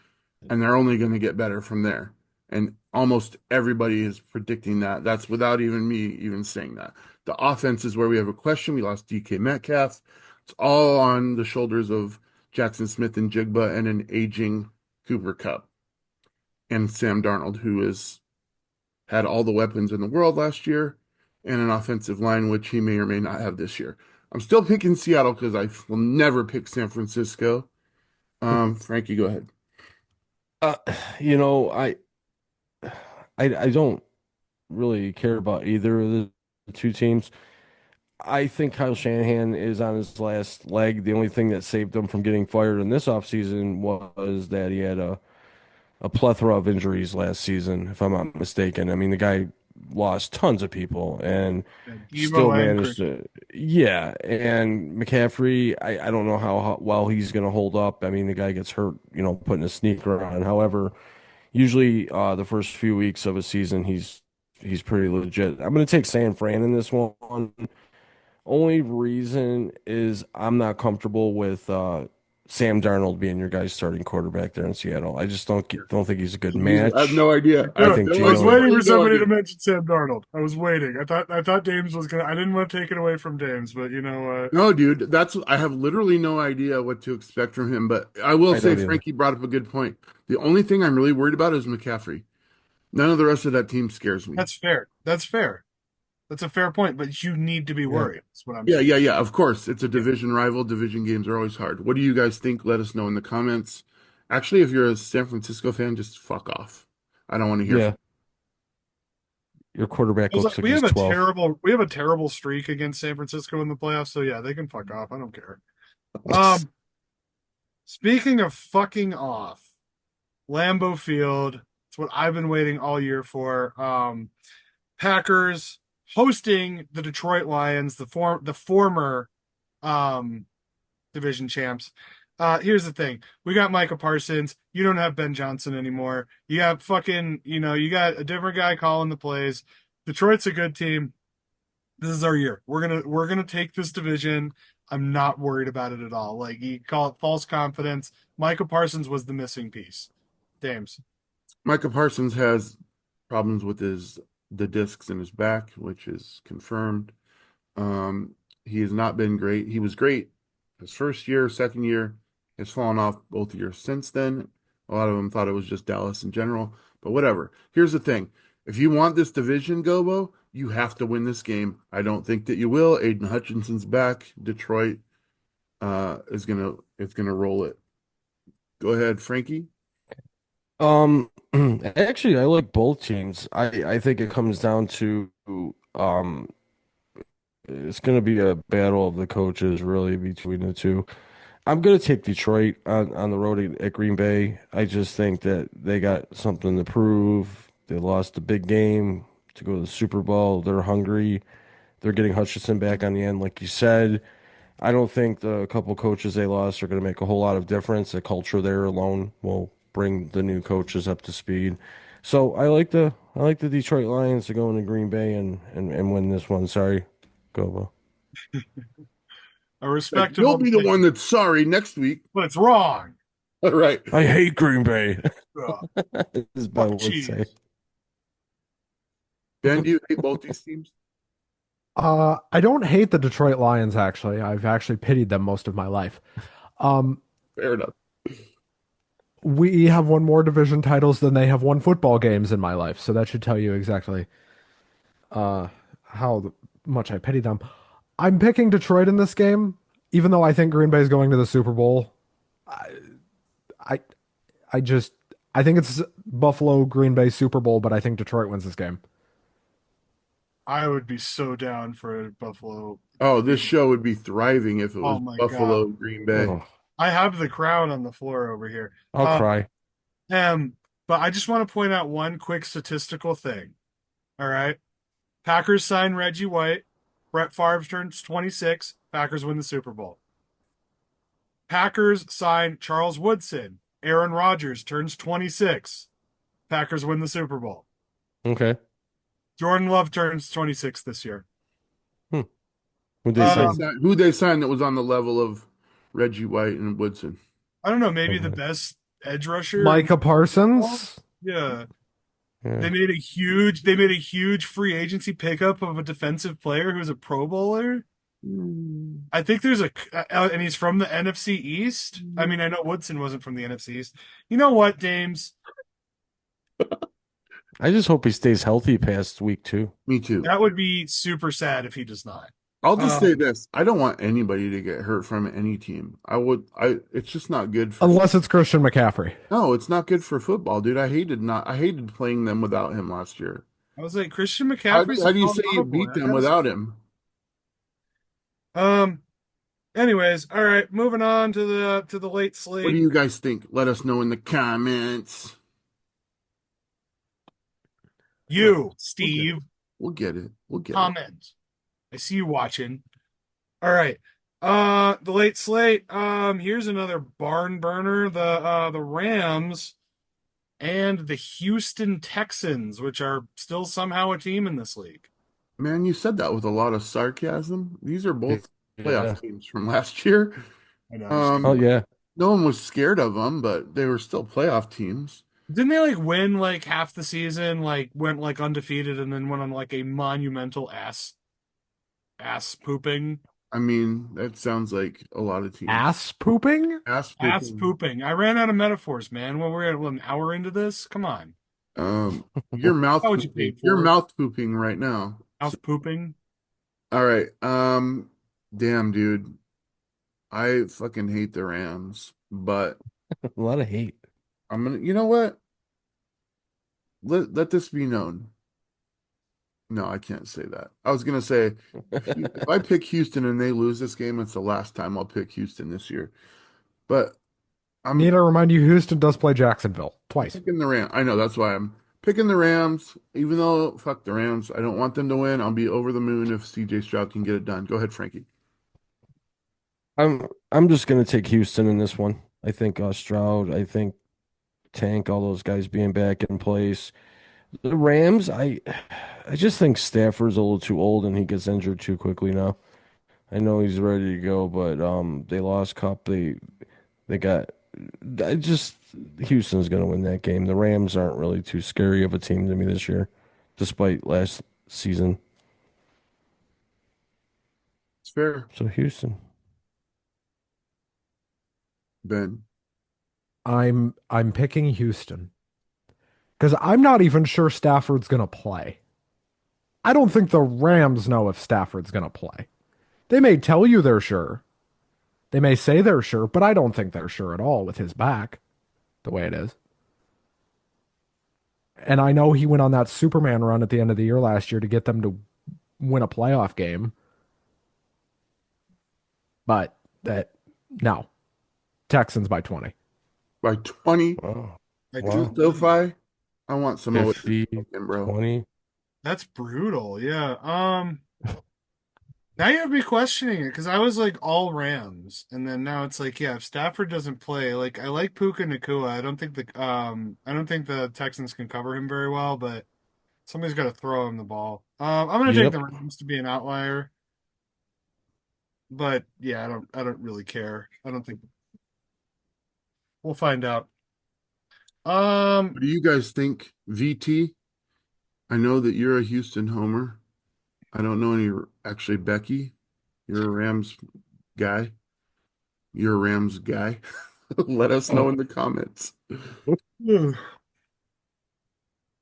and they're only going to get better from there. And almost everybody is predicting that. That's without even me even saying that. The offense is where we have a question. We lost DK Metcalf. It's all on the shoulders of Jackson Smith and Jigba and an aging Cooper Kupp and Sam Darnold, who has had all the weapons in the world last year and an offensive line, which he may or may not have this year. I'm still picking Seattle because I will never pick San Francisco. Frankie, go ahead. Uh, you know, I don't really care about either of the two teams. I think Kyle Shanahan is on his last leg. The only thing that saved him from getting fired in this offseason was that he had a plethora of injuries last season, if I'm not mistaken. I mean, the guy lost tons of people and Yeah, still Debo and managed Christian. to, yeah. And McCaffrey, I don't know how well he's going to hold up. I mean, the guy gets hurt, putting a sneaker on. However, usually the first few weeks of a season, he's pretty legit. I'm going to take San Fran in this one. Only reason is I'm not comfortable with Sam Darnold being your guy's starting quarterback there in Seattle. I just don't think he's a good I have match. no idea. I I have think I was Jalen. waiting for no somebody idea. to mention Sam Darnold. I was waiting. I thought James was gonna. I didn't want to take it away from James, but you know what? No, dude, I have literally no idea what to expect from him. But I will I say don't either. Frankie brought up a good point. The only thing I'm really worried about is McCaffrey. None of the rest of that team scares me. That's fair. That's fair. That's a fair point, but you need to be Yeah. worried. That's what I'm Yeah, saying. yeah, yeah. Of course, it's a Yeah. division rival. Division games are always hard. What do you guys think? Let us know in the comments. Actually, if you're a San Francisco fan, just fuck off. I don't want to hear Yeah. from Your quarterback looks like We he's have a 12. terrible streak against San Francisco in the playoffs. So yeah, they can fuck off. I don't care. Um, Speaking of fucking off, Lambeau Field. It's what I've been waiting all year for. Packers hosting the Detroit Lions, the former um division champs. Here's the thing. We got Micah Parsons. You don't have Ben Johnson anymore. You got fucking, you got a different guy calling the plays. Detroit's a good team. This is our year. We're gonna take this division. I'm not worried about it at all. Like you call it false confidence. Micah Parsons was the missing piece. Dames. Micah Parsons has problems with the discs in his back, which is confirmed. He has not been great. He was great his first year, second year, has fallen off both years since then. A lot of them thought it was just Dallas in general, but whatever. Here's the thing. If you want this division, Gobo, you have to win this game. I don't think that you will. Aiden Hutchinson's back. Detroit is gonna roll it. Go ahead, Frankie. Actually, I like both teams. I think it comes down to um, it's going to be a battle of the coaches really between the two. I'm going to take Detroit on the road at Green Bay. I just think that they got something to prove. They lost a big game to go to the Super Bowl. They're hungry. They're getting Hutchinson back on the end, like you said. I don't think the couple coaches they lost are going to make a whole lot of difference. The culture there alone will bring the new coaches up to speed. So I like the Detroit Lions to go into Green Bay and win this one. Sorry, Gobo. A You'll respectable be the pick, one that's sorry next week. but it's wrong. All right. I hate Green Bay, Ugh, as fuck Ben would say. cheese. Ben, do you hate both these teams? I don't hate the Detroit Lions, actually. I've actually pitied them most of my life. Um, Fair enough. we have won more division titles than they have won football games in my life, so that should tell you exactly uh, how much I pity them. I'm picking Detroit in this game, even though I think Green Bay is going to the Super Bowl. I, I just, I think it's Buffalo Green Bay Super Bowl, but I think Detroit wins this game. I would be so down for Buffalo. Oh, this show would be thriving if it Oh was my Buffalo, God. Green Bay. Oh, I have the crown on the floor over here. I'll cry. Um, but I just want to point out one quick statistical thing. All right. Packers sign Reggie White. Brett Favre turns 26. Packers win the Super Bowl. Packers sign Charles Woodson. Aaron Rodgers turns 26. Packers win the Super Bowl. Okay. Jordan Love turns 26 this year. Who'd they Uh, sign? Who they signed that was on the level of Reggie White and Woodson? I don't know, maybe the best edge rusher. Micah Parsons. Yeah. Yeah. They made a huge free agency pickup of a defensive player who's a Pro Bowler. I think there's and he's from the NFC East. I mean, I know Woodson wasn't from the NFC East. You know what, Dames? I just hope he stays healthy past week 2. Me too. That would be super sad if he does not. I'll just say this. I don't want anybody to get hurt from any team. It's just not good for Unless it's Christian McCaffrey. No, it's not good for football, dude. I hated playing them without him last year. I was like, Christian How, McCaffrey's how do you a say you phenomenal beat boy. them without him? Anyways, all right, moving on to the late What do slate. you guys think? Let us know in the comments. You, Steve, We'll get it. comment. I see you watching. All right. The late slate. Here's another barn burner. The Rams and the Houston Texans, which are still somehow a team in this league. Man, you said that with a lot of sarcasm. These are both playoff Yeah. teams from last year. I know. Oh yeah. No one was scared of them, but they were still playoff teams. Didn't they like win like half the season, like went like undefeated and then went on like a monumental ass pooping? I mean, that sounds like a lot of teams. Ass pooping? Ass Ass pooping. pooping. I ran out of metaphors, man. When we're at an hour into this, come on. Your mouth How would you pay pooping. for You're it? mouth pooping right now. Mouth pooping. All right. Damn, dude. I fucking hate the Rams, but A lot of hate. you know what? Let this be known. No, I can't say that. I was gonna say if I pick Houston and they lose this game, it's the last time I'll pick Houston this year. But Need I'm to remind you, Houston does play Jacksonville twice. picking the Rams. I know that's why I'm picking the Rams, even though fuck the Rams. I don't want them to win. I'll be over the moon if CJ Stroud can get it done. Go ahead, Frankie. I'm just gonna take Houston in this one. I think Stroud, I think Tank, all those guys being back in place. The Rams, I just think Stafford's a little too old and he gets injured too quickly now. I know he's ready to go, but they lost Cup. They got I just Houston's gonna win that game. The Rams aren't really too scary of a team to me this year, despite last season. It's fair, So Houston. Ben. I'm picking Houston because I'm not even sure Stafford's gonna play. I don't think the Rams know if Stafford's gonna play. They may tell you they're sure. They may say they're sure, but I don't think they're sure at all with his back, the way it is. And I know he went on that Superman run at the end of the year last year to get them to win a playoff game, but that no, Texans by 20. By 20 Oh, I wow. do. SoFi, I want some of 50, it, bro. 20. That's brutal. Yeah. Now you have me questioning it because I was like all Rams, and then now it's like, yeah, if Stafford doesn't play, like I like Puka Nakua. I don't think the Texans can cover him very well, but somebody's got to throw him the ball. I'm gonna take Yep. the Rams to be an outlier, but yeah, I don't really care. I don't think we'll find out. What do you guys think, VT? I know that you're a Houston homer. I don't know any, actually, Becky, you're a Rams guy. You're a Rams guy. Let us know in the comments.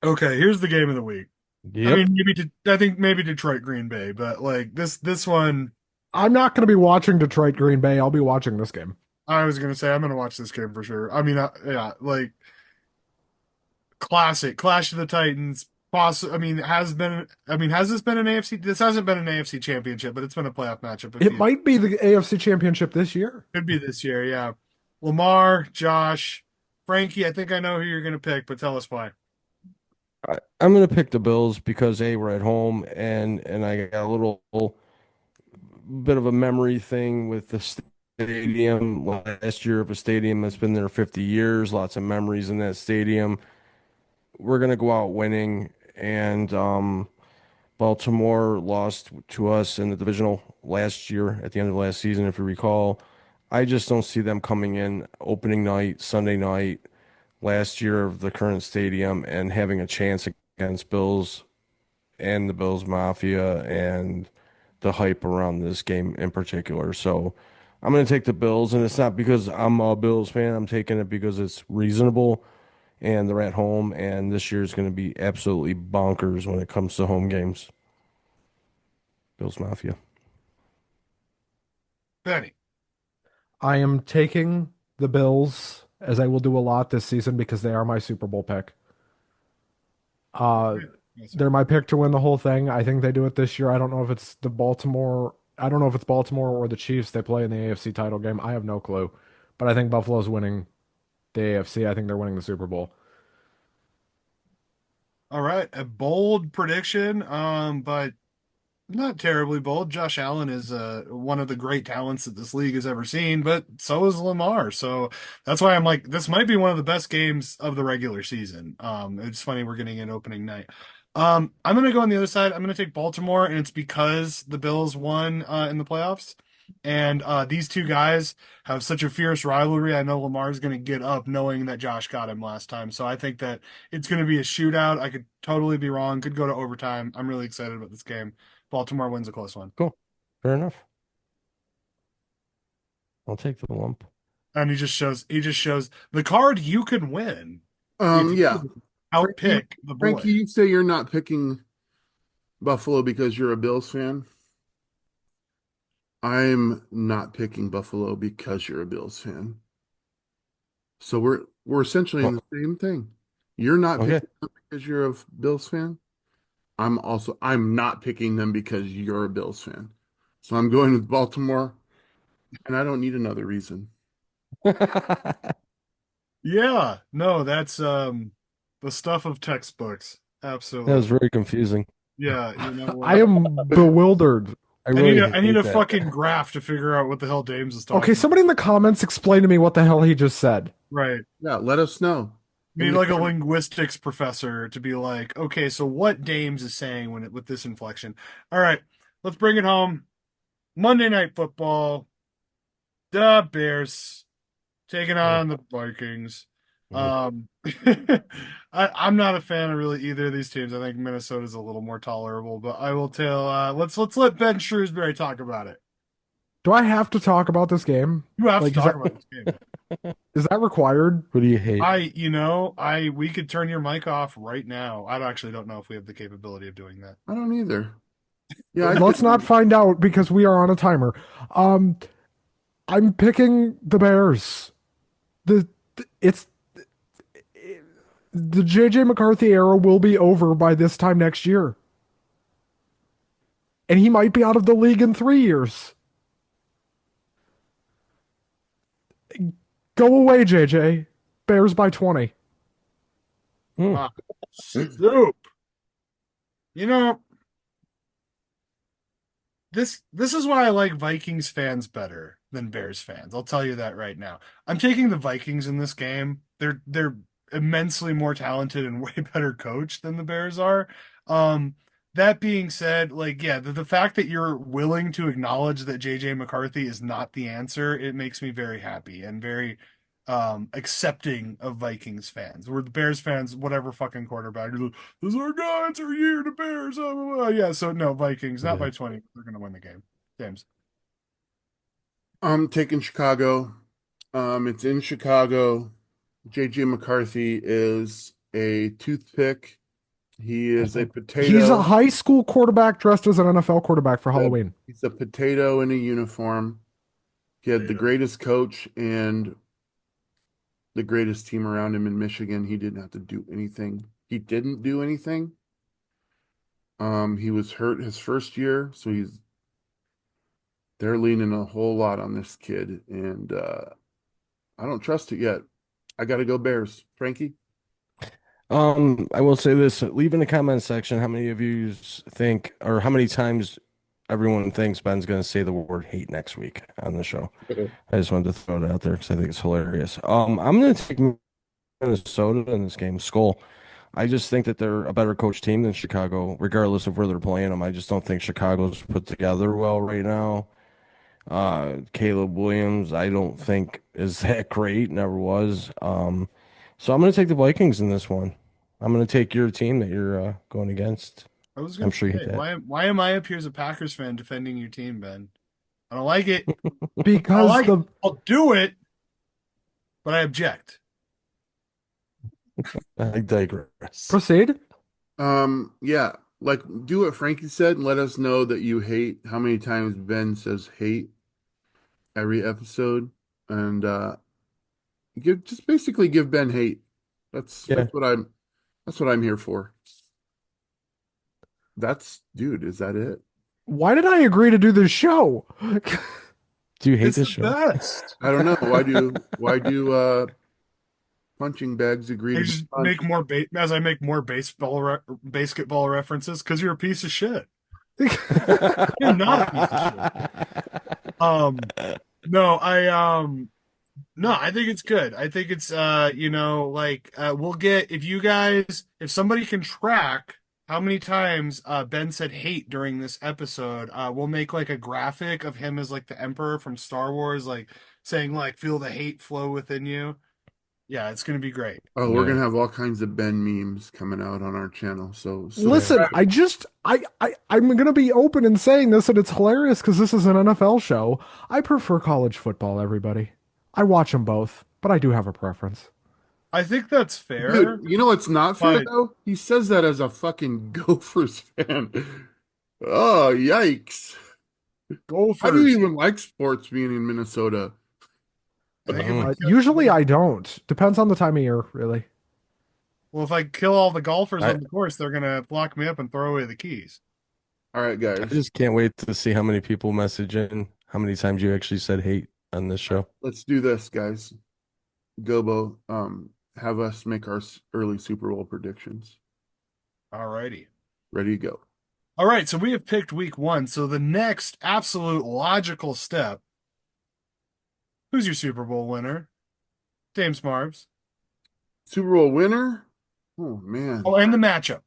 Okay, here's the game of the week. I Yep. mean, I think maybe Detroit Green Bay, but like this one, I'm not going to be watching Detroit Green Bay. I'll be watching this game. I was gonna say I'm gonna watch this game for sure. I mean, yeah, like classic Clash of the Titans. I mean, has been. I mean, has this been an AFC? This hasn't been an AFC championship, but it's been a playoff matchup. It might be the AFC Championship this year. Could be this year. Yeah, Lamar, Josh, Frankie. I think I know who you're gonna pick, but tell us why. I'm gonna pick the Bills because A, we're at home and I got a little bit of a memory thing with the stadium last year of a stadium that's been there 50 years, lots of memories in that stadium. We're gonna go out winning and Baltimore lost to us in the divisional last year at the end of last season, if you recall. I just don't see them coming in opening night, Sunday night, last year of the current stadium and having a chance against Bills and the Bills Mafia and the hype around this game in particular. So I'm going to take the Bills, and it's not because I'm a Bills fan. I'm taking it because it's reasonable and they're at home, and this year is going to be absolutely bonkers when it comes to home games. Bills Mafia. Benny. I am taking the Bills, as I will do a lot this season because they are my Super Bowl pick. Uh, they're my pick to win the whole thing. I think they do it this year. I don't know if it's the Baltimore. I don't know if it's Baltimore or the Chiefs they play in the AFC title game. I have no clue, but I think Buffalo's winning the AFC. I think they're winning the Super Bowl. All right, a bold prediction, but not terribly bold. Josh Allen is one of the great talents that this league has ever seen, but so is Lamar. So that's why I'm like, this might be one of the best games of the regular season. It's funny we're getting an opening night. I'm gonna go on the other side. I'm gonna take Baltimore, and it's because the Bills won in the playoffs. And these two guys have such a fierce rivalry. I know Lamar's going to get up knowing that Josh got him last time. So I think that it's going to be a shootout. I could totally be wrong. Could go to overtime. I'm really excited about this game. Baltimore wins a close one. Cool. Fair enough. I'll take the lump. And he just shows the card you can win if Yeah. you outpick the boy. Frankie, you say you're not picking Buffalo because you're a Bills fan. I'm not picking Buffalo because you're a Bills fan. So we're essentially in Well, the same thing. You're not okay. picking them because you're a Bills fan. I'm not picking them because you're a Bills fan. So I'm going with Baltimore, and I don't need another reason. Yeah, no, that's the stuff of textbooks. That was Absolutely. very confusing. Yeah, you know I what? am bewildered. I I need really a I need hate a that. fucking graph to figure out what the hell Dames is Okay, talking about. somebody in the comments explain to me what the hell he just said. Right. Yeah, let us know in Need the like a comments. linguistics professor to be like, okay, so what Dames is saying with this inflection. All right, let's bring it home. Monday Night Football, the Bears taking on the Vikings. Um, I'm not a fan of really either of these teams. I think Minnesota's a little more tolerable, but I will tell. Let's let Ben Shrewsbury talk about it. Do I have to talk about this game? You have to Like, talk about this game. is that required? Who do you hate? We could turn your mic off right now. I actually don't know if we have the capability of doing that. I don't either. Yeah, I Let's not could. find out because we are on a timer. Um, I'm picking the Bears. The it's the JJ McCarthy era will be over by this time next year. And he might be out of the league in 3 years. Go away, JJ. Bears by 20. Hmm. Ah, soup. You know, this is why I like Vikings fans better than Bears fans. I'll tell you that right now. I'm taking the Vikings in this game. They're immensely more talented and way better coached than the Bears are. Um, that being said, like yeah, the fact that you're willing to acknowledge that JJ McCarthy is not the answer, it makes me very happy and very accepting of Vikings fans. Where the Bears fans, whatever fucking quarterback, this is our guy, it's our year, the Bears. Blah, blah, blah. Yeah, so no, Vikings, not Yeah. by 20. They're gonna win the game. James. I'm taking Chicago. It's in Chicago. JJ McCarthy is a toothpick. He is a He's a potato. high school quarterback dressed as an NFL quarterback for Uh, Halloween. He's a potato in a uniform. He had the greatest coach and the greatest team around him in Michigan. He didn't have to do anything. He didn't do anything. He was hurt his first year, so they're leaning a whole lot on this kid, and I don't trust it yet. I got to go Bears. Frankie? I will say this, leave in the comment section how many of you think, or how many times everyone thinks Ben's going to say the word hate next week on the show. I just wanted to throw it out there because I think it's hilarious. I'm going to take Minnesota in this game. Skull. I just think that they're a better coach team than Chicago, regardless of where they're playing them. I just don't think Chicago's put together well right now. Caleb Williams, I don't think is that great, never was. So I'm going to take the Vikings in this one. I'm going to take your team that you're going against. I was I'm gonna sure you say, hit that. why am I up here as a Packers fan defending your team, Ben? I don't like it. I don't Because like it. the I'll do it, but I object. I digress. proceed. Yeah, like do what Frankie said and let us know that you hate how many times Ben says hate every episode, and just basically give Ben hate. That's Yeah. that's what I'm that's what I'm here for. Dude, is that it? Why did I agree to do this show? Do you hate It's this the show? best. I don't know. Why do punching bags agree I to be just punched? make more as I make more basketball references because you're a piece of shit. You're not a piece of shit. No, no, I think it's good. I think it's we'll get if somebody can track how many times Ben said hate during this episode, we'll make like a graphic of him as like the Emperor from Star Wars, like saying like feel the hate flow within you. Yeah, it's gonna be great. Oh, we're Yeah. gonna have all kinds of Ben memes coming out on our channel. So Listen, subscribe. I'm gonna be open in saying this, and it's hilarious because this is an NFL show. I prefer college football, everybody. I watch them both, but I do have a preference. I think that's Dude, fair, you know what's not fair but though? He says that as a fucking Gophers fan. Oh, yikes. How do you Gophers. even like sports being in Minnesota? I think Mhm. if we Usually I don't. Depends on the time of year, really. Well, if I kill all the golfers I on the course, they're gonna lock me up and throw away the keys. All right, I guys. just can't wait to see how many people message in, how many times you actually said hate on this show. Let's do this, guys. Gobo, have us make our early Super Bowl predictions. Alrighty. Ready to go. All right, so we have picked week 1. So the next absolute logical step. Who's your Super Bowl winner? James Marvs. Super Bowl winner? Oh man. Oh, and the matchup.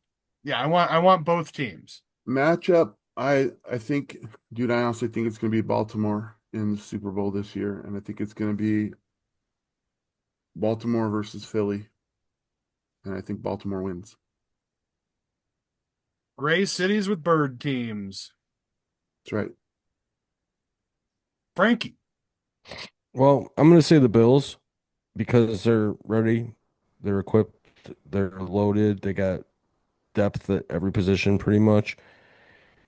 Yeah, I want both teams. Matchup, I think, dude, I honestly think it's gonna be Baltimore in the Super Bowl this year, and I think it's gonna be Baltimore versus Philly. And I think Baltimore wins. Gray cities with bird teams. That's right. Frankie. Well, I'm going to say the Bills because they're ready, they're equipped, they're loaded, they got depth at every position pretty much.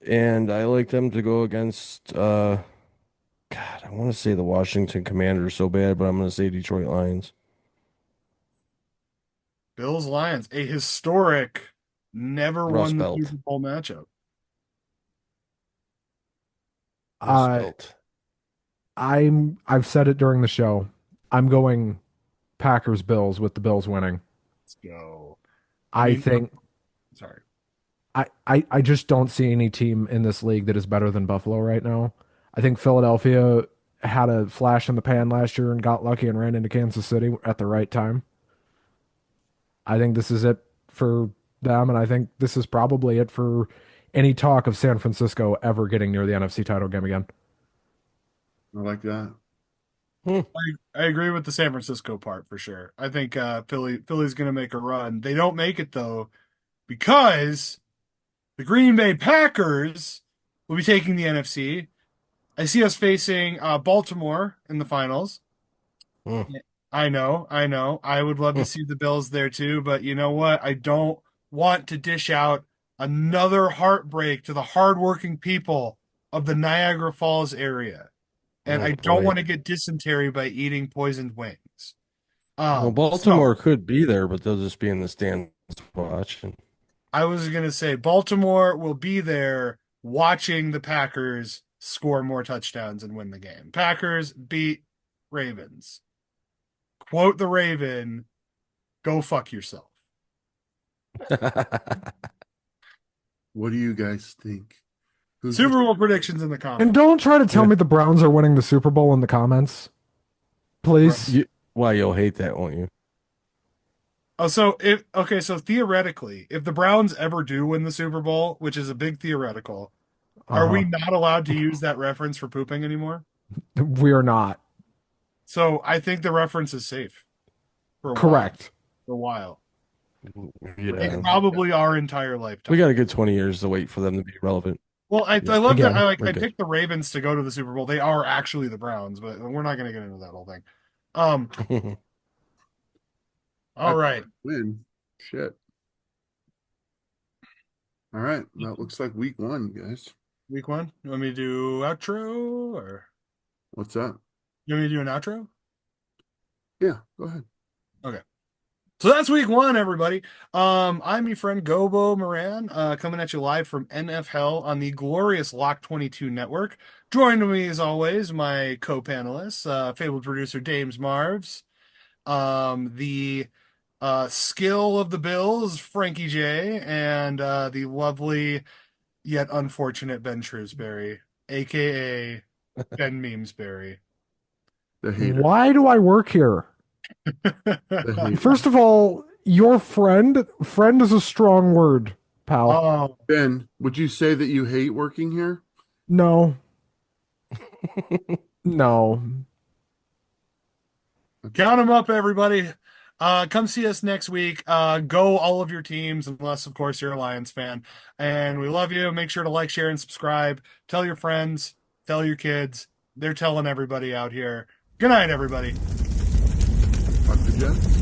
And I like them to go against God, I want to say the Washington Commanders so bad, but I'm going to say Detroit Lions. Bills Lions. A historic never Rust won the Belt. Super Bowl matchup. Rust Uh, Belt. I've said it during the show. I'm going Packers Bills with the Bills winning. Let's go. I mean, think sorry. I just don't see any team in this league that is better than Buffalo right now. I think Philadelphia had a flash in the pan last year and got lucky and ran into Kansas City at the right time. I think this is it for them, and I think this is probably it for any talk of San Francisco ever getting near the NFC title game again. I like that. I agree with the San Francisco part for sure. I think Philly's going to make a run. They don't make it though because the Green Bay Packers will be taking the NFC. I see us facing Baltimore in the finals. Hmm. I know. I would love to see the Bills there too, but you know what? I don't want to dish out another heartbreak to the hardworking people of the Niagara Falls area. And Oh, I don't boy. want to get dysentery by eating poisoned wings. Well, Baltimore could be there, but they'll just be in the stands watching. I was going to say Baltimore will be there watching the Packers score more touchdowns and win the game. Packers beat Ravens. Quote the Raven, go fuck yourself. What do you guys think? Who's Super Bowl predictions in the And comments. don't try to tell Yeah. me the Browns are winning the Super Bowl in the comments. Please. Why you'll hate that, won't you? Oh, so theoretically, if the Browns ever do win the Super Bowl, which is a big theoretical, are we not allowed to use that reference for pooping anymore? We are not. So I think the reference is safe for a while. Correct. For a while. Yeah. Like, probably our entire lifetime. We got a good 20 years to wait for them to be relevant. Well, I Yeah. love Again, that. I we're good. picked the Ravens to go to the Super Bowl. They are actually the Browns, but we're not going to get into that whole thing. All right. win? Shit. All right. That looks like week 1, guys. Week 1. You want me to do outro or What's that? you want me to do an outro? Yeah, go ahead. So that's week 1, everybody. I'm your friend Gobo Moran, coming at you live from NFL on the glorious Lock 22 network. Joining me as always, my co-panelists, fabled producer James Marvs, the skill of the Bills, Frankie J, and the lovely yet unfortunate Ben Shrewsbury, aka Ben Memesbury. The hater. Why do I work here? The hater. First of all, your friend is a strong word, pal. Oh, Ben, would you say that you hate working here? No. No. count them up, everybody. Come see us next week. Go all of your teams, unless, of course, you're a Lions fan. And we love you. Make sure to like, share, and subscribe. Tell your friends. Tell your kids. They're telling everybody out here. Good night, everybody. Fuck the Jets.